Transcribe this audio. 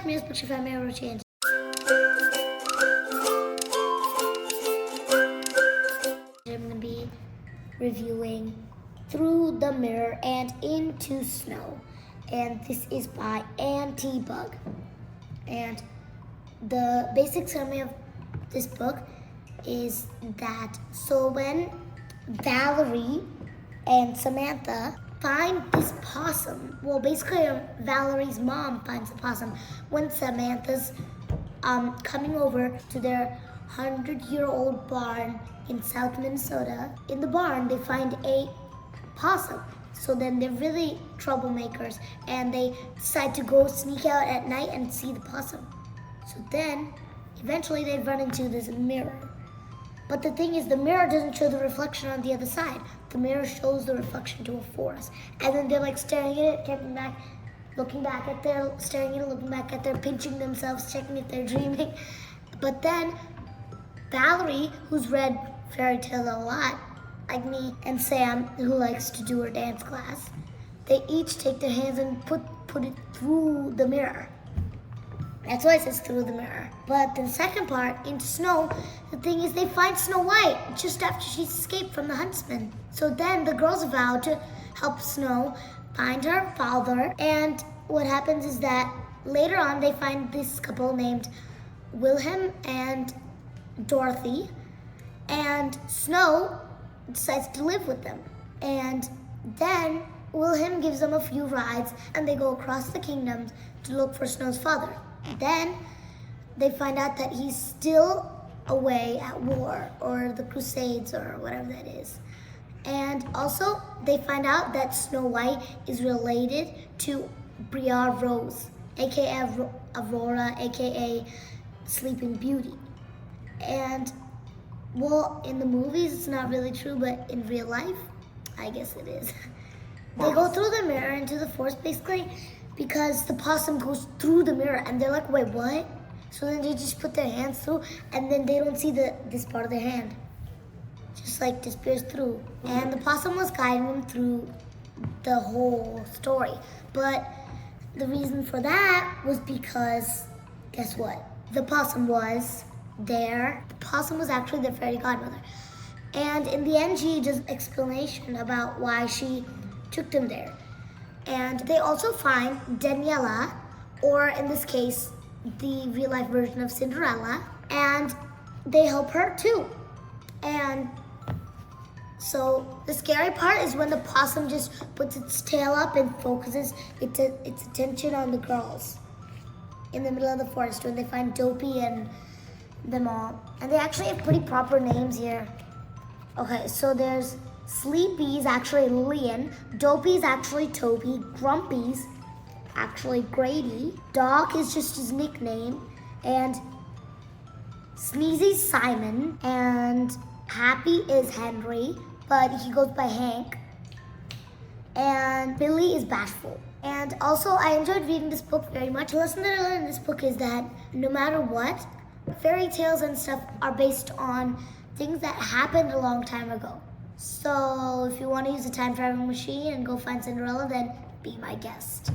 like me, especially if I'm ever changed. I'm gonna be reviewing Through the Mirror and Into Snow, and this is by Bugg. And the basic summary of this book is that when Valerie and Samantha find this possum, well, basically Valerie's mom finds the possum when Samantha's coming over to their 100-year-old barn in South Minnesota. In the barn, they find a possum. So then they're really troublemakers, and they decide to go sneak out at night and see the possum. So then, eventually they run into this mirror. But the thing is, the mirror doesn't show the reflection on the other side. The mirror shows the reflection to a forest. And then they're like staring at it, looking back at it, pinching themselves, checking if they're dreaming. But then, Valerie, who's read fairy tales a lot, like me, and Sam, who likes to do her dance class, they each take their hands and put it through the mirror. That's why it says through the mirror. But the second part, Into Snow, the thing is they find Snow White just after she's escaped from the huntsman. So then the girls vow to help Snow find her father. And what happens is that later on they find this couple named Wilhelm and Dorothy. And Snow decides to live with them. And then Wilhelm gives them a few rides, and they go across the kingdoms to look for Snow's father. Then they find out that he's still away at war, or the Crusades, or whatever that is. And also they find out that Snow White is related to Briar Rose, aka Aurora, aka Sleeping Beauty. And well, in the movies it's not really true, but in real life, I guess it is. They go through the mirror into the forest, basically, because the possum goes through the mirror, and they're like, wait, what? So then they just put their hands through, and then they don't see this part of their hand. Just like disappears through. And the possum was guiding them through the whole story. But the reason for that was because, guess what? The possum was there. The possum was actually their fairy godmother. And in the end, she does an explanation about why she took them there. And they also find Daniela, or in this case, the real-life version of Cinderella, and they help her too. And so the scary part is when the possum just puts its tail up and focuses its attention on the girls in the middle of the forest when they find Dopey and them all. And they actually have pretty proper names here. Okay, so there's Sleepy's actually Lillian, Dopey's actually Toby, Grumpy's actually Grady, Doc is just his nickname, and Sneezy's Simon, and Happy is Henry, but he goes by Hank, and Billy is Bashful. And also, I enjoyed reading this book very much. The lesson that I learned in this book is that no matter what, fairy tales and stuff are based on things that happened a long time ago. So if you want to use a time traveling machine and go find Cinderella, then be my guest.